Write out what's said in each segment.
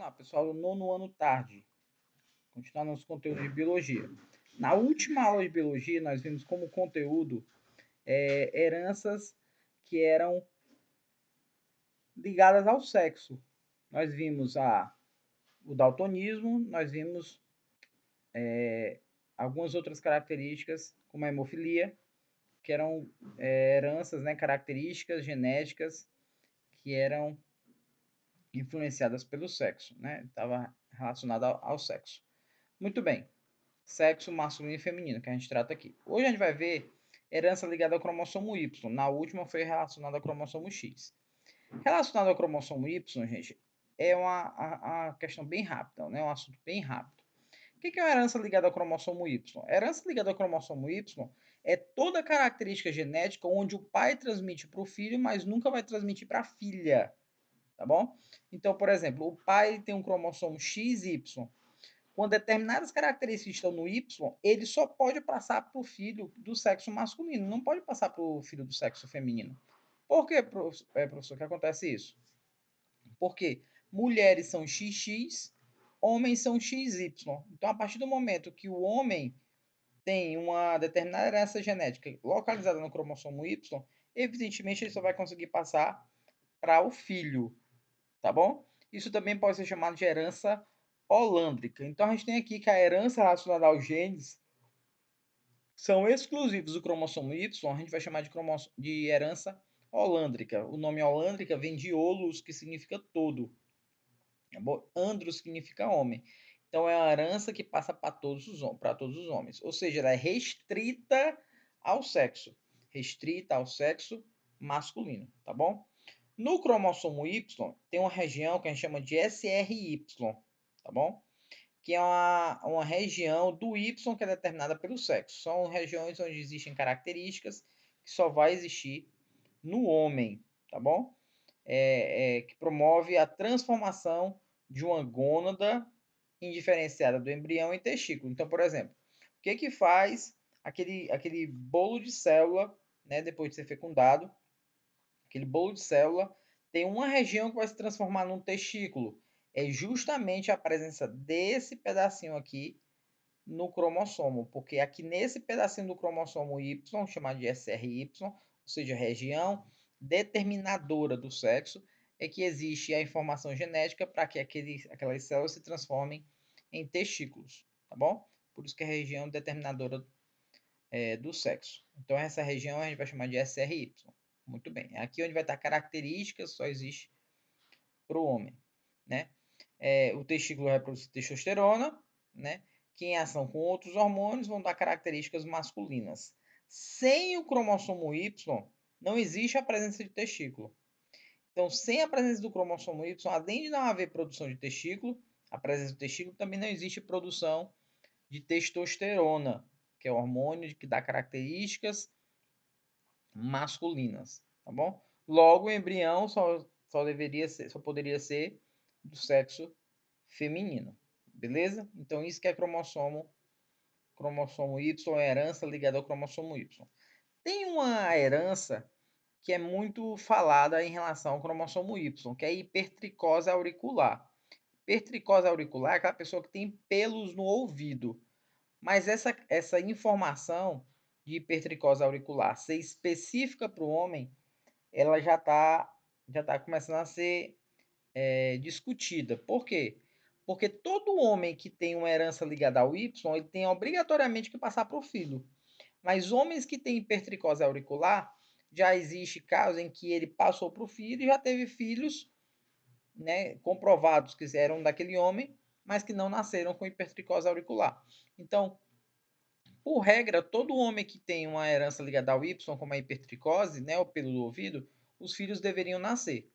lá, pessoal, do nono ano tarde. Continuar nosso conteúdo de biologia. Na última aula de biologia, nós vimos como conteúdo heranças que eram ligadas ao sexo. Nós vimos o daltonismo, nós vimos algumas outras características, como a hemofilia, que eram heranças, né, características genéticas que eram influenciadas pelo sexo, né? Estava relacionada ao sexo. Muito bem. Sexo masculino e feminino, que a gente trata aqui. Hoje a gente vai ver herança ligada ao cromossomo Y. Na última foi relacionada ao cromossomo X. Relacionado ao cromossomo Y, gente, é uma questão bem rápida, né? Um assunto bem rápido. O que é uma herança ligada ao cromossomo Y? A herança ligada ao cromossomo Y é toda característica genética onde o pai transmite para o filho, mas nunca vai transmitir para a filha. Tá bom? Então, por exemplo, o pai tem um cromossomo XY. Quando determinadas características estão no Y, ele só pode passar para o filho do sexo masculino, não pode passar para o filho do sexo feminino. Por que, professor, que acontece isso? Porque mulheres são XX, homens são XY. Então, a partir do momento que o homem tem uma determinada herança genética localizada no cromossomo Y, evidentemente ele só vai conseguir passar para o filho, tá bom? Isso também pode ser chamado de herança holândrica. Então, a gente tem aqui que a herança relacionada aos genes são exclusivos do cromossomo Y, a gente vai chamar de herança holândrica. O nome holândrica vem de holos, que significa todo. Tá bom? Andros significa homem. Então, é uma herança que passa para todos os homens. Ou seja, ela é restrita ao sexo. Restrita ao sexo masculino, tá bom? No cromossomo Y, tem uma região que a gente chama de SRY, tá bom? Que é uma região do Y que é determinada pelo sexo. São regiões onde existem características que só vai existir no homem, tá bom? Que promove a transformação de uma gônada indiferenciada do embrião em testículo. Então, por exemplo, o que faz aquele bolo de célula, né, depois de ser fecundado, aquele bolo de célula tem uma região que vai se transformar num testículo. É justamente a presença desse pedacinho aqui no cromossomo, porque aqui nesse pedacinho do cromossomo Y, chamado de SRY, ou seja, região determinadora do sexo, é que existe a informação genética para que aquelas células se transformem em testículos, tá bom? Por isso que é a região determinadora do sexo. Então, essa região a gente vai chamar de SRY. Muito bem. Aqui onde vai estar características, só existe para o homem, né? O testículo vai produzir testosterona, né? Que em ação com outros hormônios vão dar características masculinas. Sem o cromossomo Y, não existe a presença de testículo. Então, sem a presença do cromossomo Y, além de não haver produção de testículo, a presença do testículo também não existe produção de testosterona, que é o hormônio que dá características masculinas, tá bom? Logo, o embrião só poderia ser do sexo feminino, beleza? Então, isso que é cromossomo Y, é herança ligada ao cromossomo Y. Tem uma herança que é muito falada em relação ao cromossomo Y, que é a hipertricose auricular. Hipertricose auricular é aquela pessoa que tem pelos no ouvido. Mas essa informação de hipertricose auricular ser específica para o homem, ela já tá começando a ser discutida. Por quê? Porque todo homem que tem uma herança ligada ao Y, ele tem obrigatoriamente que passar para o filho. Mas homens que têm hipertricose auricular, já existe casos em que ele passou para o filho e já teve filhos, né, comprovados que eram daquele homem, mas que não nasceram com hipertricose auricular. Então, por regra, todo homem que tem uma herança ligada ao Y, como a hipertricose, né, o pelo do ouvido, os filhos deveriam nascer.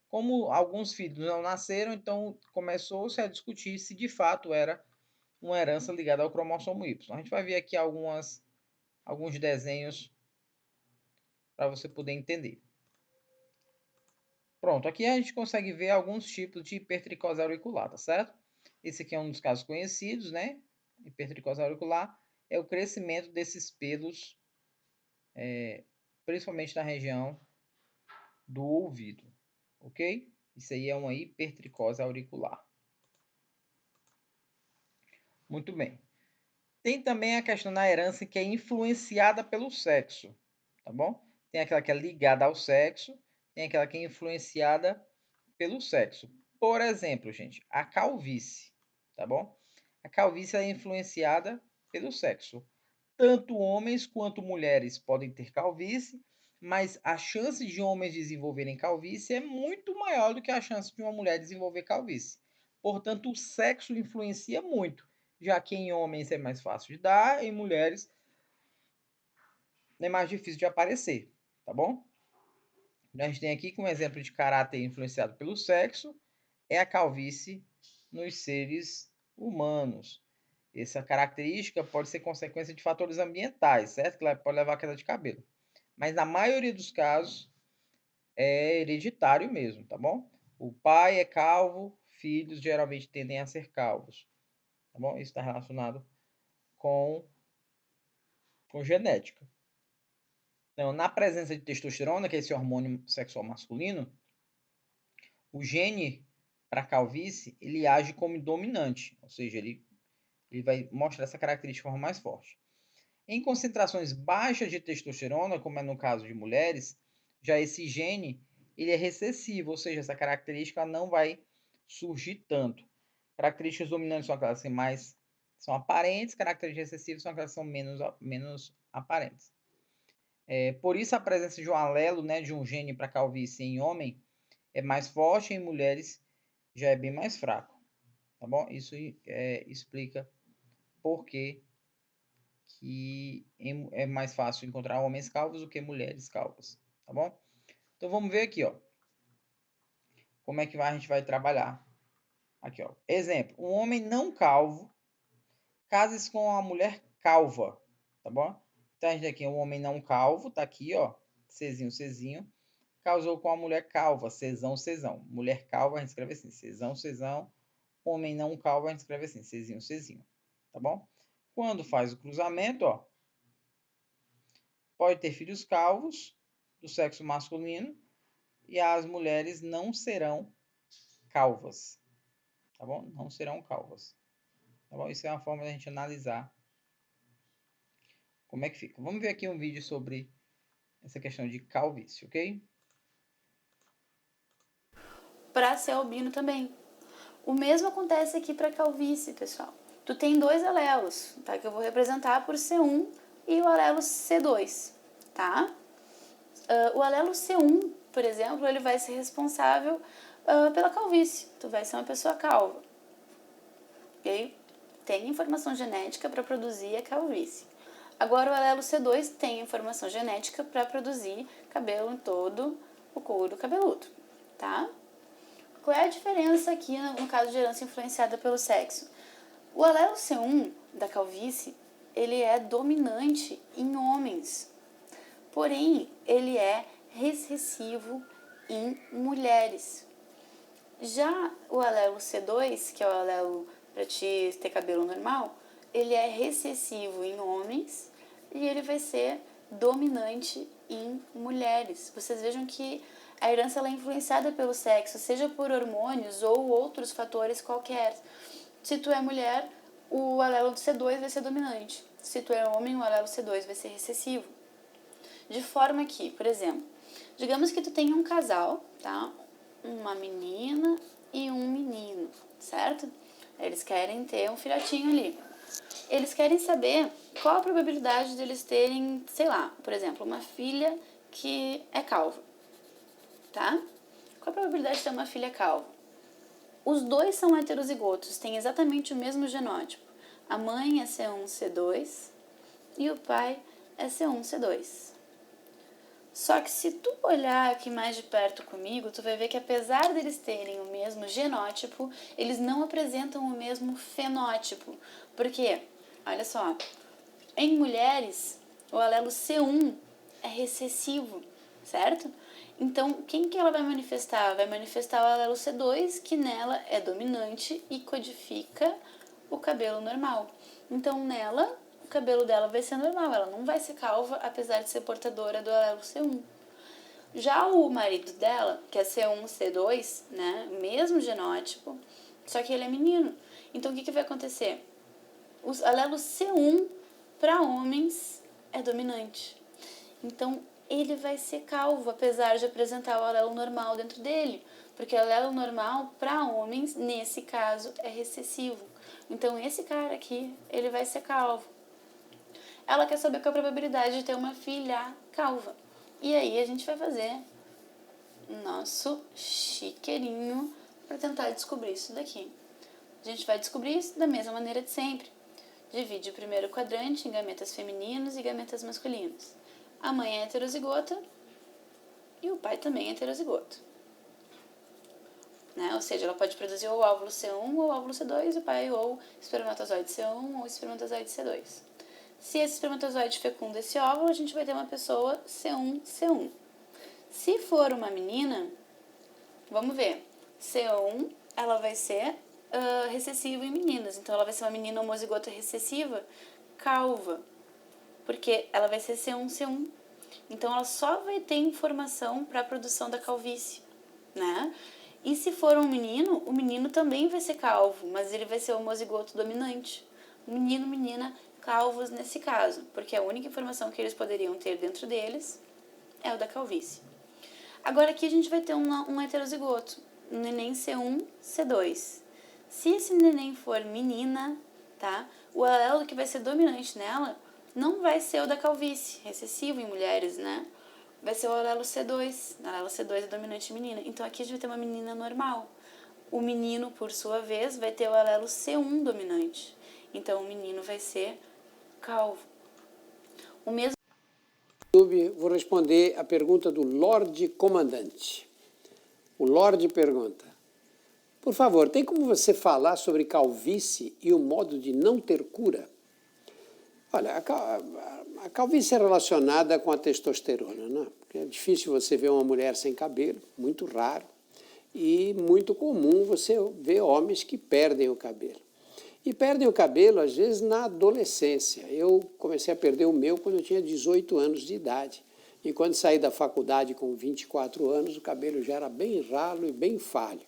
Como alguns filhos não nasceram, então começou-se a discutir se de fato era uma herança ligada ao cromossomo Y. A gente vai ver aqui alguns desenhos para você poder entender. Pronto, aqui a gente consegue ver alguns tipos de hipertricose auricular, tá certo? Esse aqui é um dos casos conhecidos, né? Hipertricose auricular é o crescimento desses pelos, principalmente na região do ouvido, ok? Isso aí é uma hipertricose auricular. Muito bem. Tem também a questão da herança que é influenciada pelo sexo, tá bom? Tem aquela que é ligada ao sexo, tem aquela que é influenciada pelo sexo. Por exemplo, gente, a calvície, tá bom? A calvície é influenciada pelo sexo. Tanto homens quanto mulheres podem ter calvície, mas a chance de homens desenvolverem calvície é muito maior do que a chance de uma mulher desenvolver calvície. Portanto, o sexo influencia muito, já que em homens é mais fácil de dar, em mulheres é mais difícil de aparecer, tá bom? A gente tem aqui que um exemplo de caráter influenciado pelo sexo é a calvície nos seres humanos. Essa característica pode ser consequência de fatores ambientais, certo? Que pode levar a queda de cabelo. Mas na maioria dos casos é hereditário mesmo, tá bom? O pai é calvo, filhos geralmente tendem a ser calvos, tá bom? Isso está relacionado com, com genética. Então, na presença de testosterona, que é esse hormônio sexual masculino, o gene para calvície, ele age como dominante, ou seja, ele vai mostrar essa característica de forma mais forte. Em concentrações baixas de testosterona, como é no caso de mulheres, já esse gene ele é recessivo, ou seja, essa característica não vai surgir tanto. Características dominantes são aquelas que mais são aparentes, características recessivas são aquelas que são menos aparentes. Por isso a presença de um alelo, né, de um gene para calvície em homem é mais forte, em mulheres já é bem mais fraco, tá bom? Isso explica por que é mais fácil encontrar homens calvos do que mulheres calvas, tá bom? Então vamos ver aqui, ó, como é que a gente vai trabalhar. Aqui, ó. Exemplo, um homem não calvo casa-se com uma mulher calva, tá bom? Então a gente tem aqui um homem não calvo, tá aqui, ó, Czinho, Czinho, casou com uma mulher calva, Czão, Czão. Mulher calva a gente escreve assim, Czão, Czão. Homem não calvo a gente escreve assim, Czinho, Czinho, tá bom? Quando faz o cruzamento, ó, pode ter filhos calvos do sexo masculino e as mulheres não serão calvas, tá bom? Não serão calvas, tá bom? Isso é uma forma de a gente analisar como é que fica. Vamos ver aqui um vídeo sobre essa questão de calvície, ok? Para ser albino também. O mesmo acontece aqui para calvície, pessoal. Tu tem dois alelos, tá? Que eu vou representar por C1 e o alelo C2, tá? O alelo C1, por exemplo, ele vai ser responsável pela calvície. Tu vai ser uma pessoa calva. E aí tem informação genética para produzir a calvície. Agora o alelo C2 tem informação genética para produzir cabelo em todo o couro cabeludo, tá? Qual é a diferença aqui no caso de herança influenciada pelo sexo? O alelo C1 da calvície, ele é dominante em homens, porém ele é recessivo em mulheres. Já o alelo C2, que é o alelo para te ter cabelo normal, ele é recessivo em homens e ele vai ser dominante em mulheres. Vocês vejam que a herança ela é influenciada pelo sexo, seja por hormônios ou outros fatores qualquer. Se tu é mulher, o alelo C2 vai ser dominante. Se tu é homem, o alelo C2 vai ser recessivo. De forma que, por exemplo, digamos que tu tenha um casal, tá? Uma menina e um menino, certo? Eles querem ter um filhotinho ali. Eles querem saber qual a probabilidade deles terem, sei lá, por exemplo, uma filha que é calva, tá? Qual a probabilidade de ter uma filha calva? Os dois são heterozigotos, têm exatamente o mesmo genótipo. A mãe é C1, C2 e o pai é C1, C2. Só que se tu olhar aqui mais de perto comigo, tu vai ver que apesar deles terem o mesmo genótipo, eles não apresentam o mesmo fenótipo. Por quê? Olha só, em mulheres, o alelo C1 é recessivo, certo? Então, quem que ela vai manifestar? Vai manifestar o alelo C2, que nela é dominante e codifica o cabelo normal. Então, nela, o cabelo dela vai ser normal, ela não vai ser calva, apesar de ser portadora do alelo C1. Já o marido dela, que é C1, C2, né, mesmo genótipo, só que ele é menino. Então, o que vai acontecer? O alelo C1 para homens é dominante. Então, ele vai ser calvo, apesar de apresentar o alelo normal dentro dele. Porque o alelo normal para homens, nesse caso, é recessivo. Então, esse cara aqui, ele vai ser calvo. Ela quer saber qual a probabilidade de ter uma filha calva. E aí a gente vai fazer nosso chiqueirinho para tentar descobrir isso daqui. A gente vai descobrir isso da mesma maneira de sempre. Divide o primeiro quadrante em gametas femininos e gametas masculinos. A mãe é heterozigota e o pai também é heterozigoto. Né? Ou seja, ela pode produzir ou óvulo C1 ou óvulo C2, o pai ou espermatozoide C1 ou espermatozoide C2. Se esse espermatozoide fecunda esse óvulo, a gente vai ter uma pessoa C1. Se for uma menina, vamos ver, C1 ela vai ser recessiva em meninas, então ela vai ser uma menina homozigota recessiva calva, porque ela vai ser C1. Então ela só vai ter informação para a produção da calvície, né? E se for um menino, o menino também vai ser calvo, mas ele vai ser homozigoto dominante. Menino, menina, calvos nesse caso, porque a única informação que eles poderiam ter dentro deles é o da calvície. Agora aqui a gente vai ter um heterozigoto, um neném C1, C2. Se esse neném for menina, tá? O alelo que vai ser dominante nela não vai ser o da calvície, recessivo em mulheres, né? Vai ser o alelo C2. O alelo C2 é dominante menina. Então aqui a gente vai ter uma menina normal. O menino, por sua vez, vai ter o alelo C1 dominante. Então o menino vai ser calvo. O mesmo. Vou responder a pergunta do Lorde Comandante. O Lorde pergunta: por favor, tem como você falar sobre calvície e o modo de não ter cura? Olha, a calvície é relacionada com a testosterona, né? Porque é difícil você ver uma mulher sem cabelo, muito raro, e muito comum você ver homens que perdem o cabelo. E perdem o cabelo, às vezes, na adolescência. Eu comecei a perder o meu quando eu tinha 18 anos de idade. E quando saí da faculdade com 24 anos, o cabelo já era bem ralo e bem falho.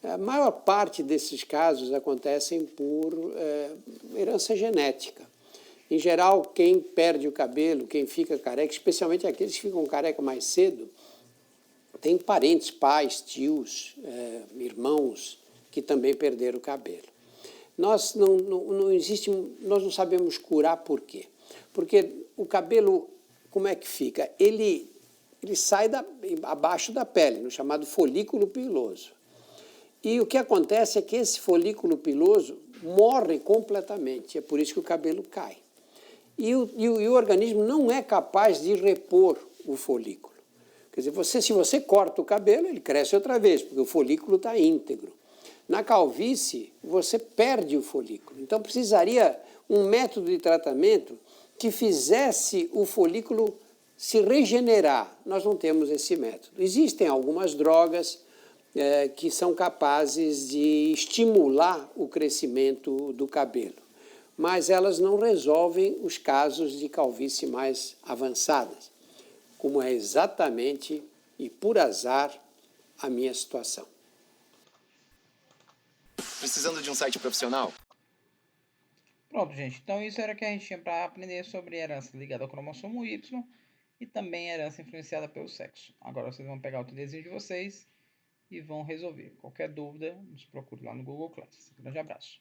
A maior parte desses casos acontecem por herança genética. Em geral, quem perde o cabelo, quem fica careca, especialmente aqueles que ficam careca mais cedo, tem parentes, pais, tios, irmãos que também perderam o cabelo. Nós não sabemos curar por quê? Porque o cabelo, como é que fica? Ele sai abaixo da pele, no chamado folículo piloso. E o que acontece é que esse folículo piloso morre completamente, é por isso que o cabelo cai. E o organismo não é capaz de repor o folículo. Quer dizer, se você corta o cabelo, ele cresce outra vez, porque o folículo está íntegro. Na calvície, você perde o folículo. Então, precisaria um método de tratamento que fizesse o folículo se regenerar. Nós não temos esse método. Existem algumas drogas que são capazes de estimular o crescimento do cabelo, mas elas não resolvem os casos de calvície mais avançadas, como é exatamente e por azar a minha situação. Precisando de um site profissional? Pronto, gente. Então isso era o que a gente tinha para aprender sobre herança ligada ao cromossomo Y e também herança influenciada pelo sexo. Agora vocês vão pegar o TDzinho de vocês e vão resolver. Qualquer dúvida, nos procure lá no Google Class. Um grande abraço.